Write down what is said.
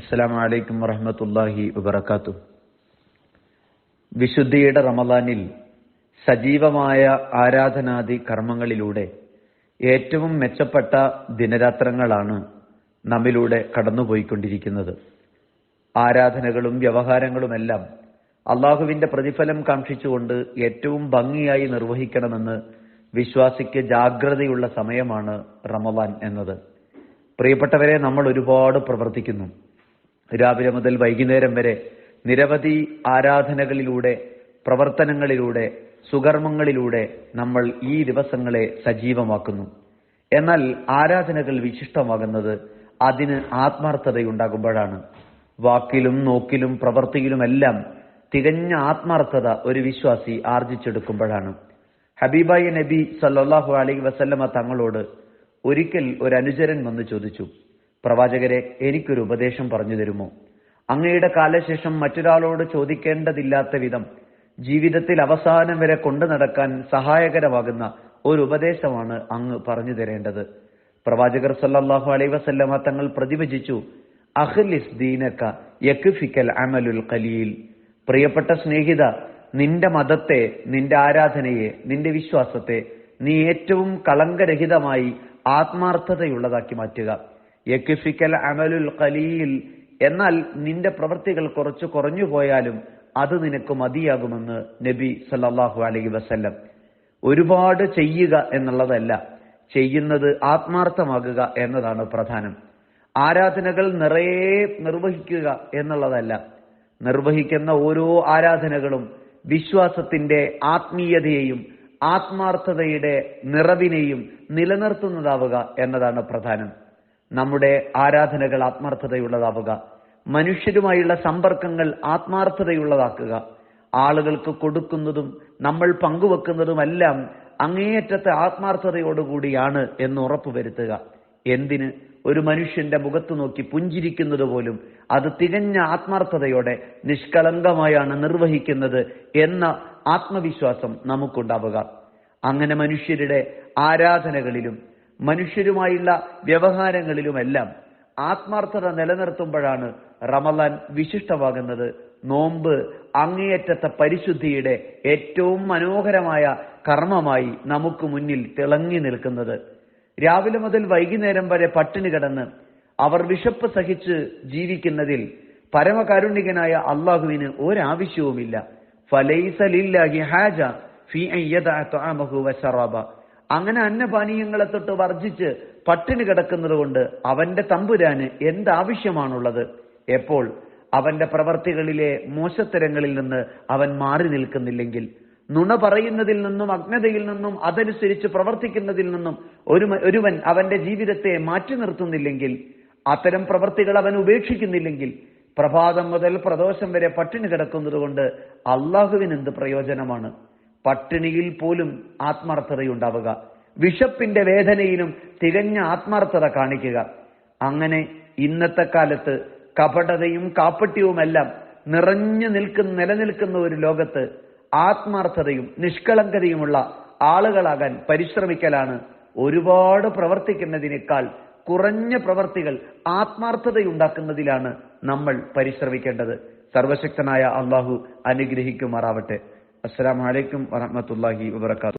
അസ്സലാമു അലൈക്കും വറഹ്മത്തുള്ളാഹി വബറകാതുഹു. വിശുദ്ധിയുടെ റമദാനിൽ സജീവമായ ആരാധനാദി കർമ്മങ്ങളിലൂടെ ഏറ്റവും മെച്ചപ്പെട്ട ദിനരാത്രങ്ങളാണ് നമ്മിലൂടെ കടന്നുപോയിക്കൊണ്ടിരിക്കുന്നത്. ആരാധനകളും വ്യവഹാരങ്ങളുമെല്ലാം അള്ളാഹുവിന്റെ പ്രതിഫലം കാക്ഷിച്ചുകൊണ്ട് ഏറ്റവും ഭംഗിയായി നിർവഹിക്കണമെന്ന് വിശ്വാസിക്ക് ജാഗ്രതയുള്ള സമയമാണ് റമദാൻ എന്നത്. പ്രിയപ്പെട്ടവരെ, നമ്മൾ ഒരുപാട് പ്രവർത്തിക്കുന്നു. രാവിലെ മുതൽ വൈകുന്നേരം വരെ നിരവധി ആരാധനകളിലൂടെ, പ്രവർത്തനങ്ങളിലൂടെ, സുകർമ്മങ്ങളിലൂടെ നമ്മൾ ഈ ദിവസങ്ങളെ സജീവമാക്കുന്നു. എന്നാൽ ആരാധനകൾ വിശിഷ്ടമാകുന്നത് അതിന് ആത്മാർത്ഥതയുണ്ടാകുമ്പോഴാണ്. വാക്കിലും നോക്കിലും പ്രവൃത്തിയിലുമെല്ലാം തികഞ്ഞ ആത്മാർത്ഥത ഒരു വിശ്വാസി ആർജിച്ചെടുക്കുമ്പോഴാണ്. ഹബീബായ നബി സല്ലല്ലാഹു അലൈഹി വസല്ലമ തങ്ങളോട് ഒരിക്കൽ ഒരു അനുചരൻ വന്ന് ചോദിച്ചു, പ്രവാചകരെ, എനിക്കൊരു ഉപദേശം പറഞ്ഞു തരുമോ? അങ്ങയുടെ കാലശേഷം മറ്റൊരാളോട് ചോദിക്കേണ്ടതില്ലാത്ത വിധം ജീവിതത്തിൽ അവസാനം വരെ കൊണ്ടു നടക്കാൻ സഹായകരമാകുന്ന ഒരു ഉപദേശമാണ് അങ്ങ് പറഞ്ഞു തരേണ്ടത്. പ്രവാചകർ സല്ലല്ലാഹു അലൈഹി വസല്ലമ തങ്ങൾ പ്രതിവചിച്ചു, അഖ്ലിസ് ദീനക യക്ഫിക്കൽ അമലുൽ ഖലീൽ. പ്രിയപ്പെട്ട സ്നേഹിത, നിന്റെ മതത്തെ, നിന്റെ ആരാധനയെ, നിന്റെ വിശ്വാസത്തെ നീ ഏറ്റവും കളങ്കരഹിതമായി ആത്മാർത്ഥതയുള്ളതാക്കി മാറ്റുക. യക്ഫിക്കൽ അമലുൽ ഖലീൽ, എന്നാൽ നിന്റെ പ്രവൃത്തികൾ കുറച്ചു കുറഞ്ഞു പോയാലും അത് നിനക്ക് മതിയാകുമെന്ന് നബി സല്ലല്ലാഹു അലൈഹി വസല്ലം. ഒരുപാട് ചെയ്യുക എന്നുള്ളതല്ല, ചെയ്യുന്നത് ആത്മാർത്ഥമാകുക എന്നതാണ് പ്രധാനം. ആരാധനകൾ നിറയെ നിർവഹിക്കുക എന്നുള്ളതല്ല, നിർവഹിക്കുന്ന ഓരോ ആരാധനകളും വിശ്വാസത്തിന്റെ ആത്മീയതയെയും ആത്മാർത്ഥതയുടെ നിറവിനെയും നിലനിർത്തുന്നതാവുക എന്നതാണ് പ്രധാനം. നമ്മുടെ ആരാധനകൾ ആത്മാർത്ഥതയുള്ളതാവുക, മനുഷ്യരുമായുള്ള സമ്പർക്കങ്ങൾ ആത്മാർത്ഥതയുള്ളതാക്കുക, ആളുകൾക്ക് കൊടുക്കുന്നതും നമ്മൾ പങ്കുവെക്കുന്നതുമെല്ലാം അങ്ങേയറ്റത്തെ ആത്മാർത്ഥതയോടുകൂടിയാണ് എന്ന് ഉറപ്പുവരുത്തുക. എന്തിന്? ഒരു മനുഷ്യന്റെ മുഖത്ത് നോക്കി പുഞ്ചിരിക്കുന്നത് പോലും അത് തികഞ്ഞ ആത്മാർത്ഥതയോടെ നിഷ്കളങ്കമായാണ് നിർവഹിക്കുന്നത് എന്ന ആത്മവിശ്വാസം നമുക്കുണ്ടാവുക. അങ്ങനെ മനുഷ്യരുടെ ആരാധനകളിലും മനുഷ്യരുമായുള്ള വ്യവഹാരങ്ങളിലുമെല്ലാം ആത്മാർത്ഥത നിലനിർത്തുമ്പോഴാണ് റമദാൻ വിശിഷ്ടമാകുന്നത്. നോമ്പ് അങ്ങേയറ്റത്തെ പരിശുദ്ധിയുടെ ഏറ്റവും മനോഹരമായ കർമ്മമായി നമുക്ക് മുന്നിൽ തിളങ്ങി നിൽക്കുന്നത്. രാവിലെ മുതൽ വൈകുന്നേരം വരെ പട്ടിണി കിടന്ന് അവർ വിശപ്പ് സഹിച്ച് ജീവിക്കുന്നതിൽ പരമകാരുണികനായ അള്ളാഹുവിന് ഒരാവശ്യവുമില്ല. ഫലൈസ ലില്ലാഹി ഹാജ ഫീ അൻ യദഅ തഅമഹു വശറബ. അങ്ങനെ അന്നപാനീയങ്ങളെ തൊട്ട് വർജിച്ച് പട്ടിണി കിടക്കുന്നത് കൊണ്ട് അവന്റെ തമ്പുരാന് എന്താവശ്യമാണുള്ളത്? എപ്പോൾ അവന്റെ പ്രവർത്തികളിലെ മോശത്തരങ്ങളിൽ നിന്ന് അവൻ മാറി നിൽക്കുന്നില്ലെങ്കിൽ, നുണ പറയുന്നതിൽ നിന്നും അജ്ഞതയിൽ നിന്നും അതനുസരിച്ച് പ്രവർത്തിക്കുന്നതിൽ നിന്നും ഒരുവൻ അവന്റെ ജീവിതത്തെ മാറ്റി നിർത്തുന്നില്ലെങ്കിൽ, അത്തരം പ്രവർത്തികൾ അവൻ ഉപേക്ഷിക്കുന്നില്ലെങ്കിൽ, പ്രഭാതം മുതൽ പ്രദോഷം വരെ പട്ടിണി കിടക്കുന്നത് കൊണ്ട് അള്ളാഹുവിന് എന്ത് പ്രയോജനമാണ്? പട്ടിണിയിൽ പോലും ആത്മാർത്ഥതയുണ്ടാവുക, വിശപ്പിന്റെ വേദനയിലും തികഞ്ഞ ആത്മാർത്ഥത കാണിക്കുക. അങ്ങനെ ഇന്നത്തെ കാലത്ത് കപടതയും കാപ്പട്യവുമെല്ലാം നിലനിൽക്കുന്ന ഒരു ലോകത്ത് ആത്മാർത്ഥതയും നിഷ്കളങ്കതയുമുള്ള ആളുകളാകാൻ പരിശ്രമിക്കലാണ് ഒരുപാട് പ്രവർത്തിക്കുന്നതിനേക്കാൾ കുറഞ്ഞ പ്രവർത്തികൾ ആത്മാർത്ഥതയുണ്ടാക്കുന്നതിലാണ് നമ്മൾ പരിശ്രമിക്കേണ്ടത്. സർവശക്തനായ അള്ളാഹു അനുഗ്രഹിക്കുമാറാവട്ടെ. അസ്സലാമു അലൈക്കും വറഹ്മത്തുള്ളാഹി വബറകാതുഹു.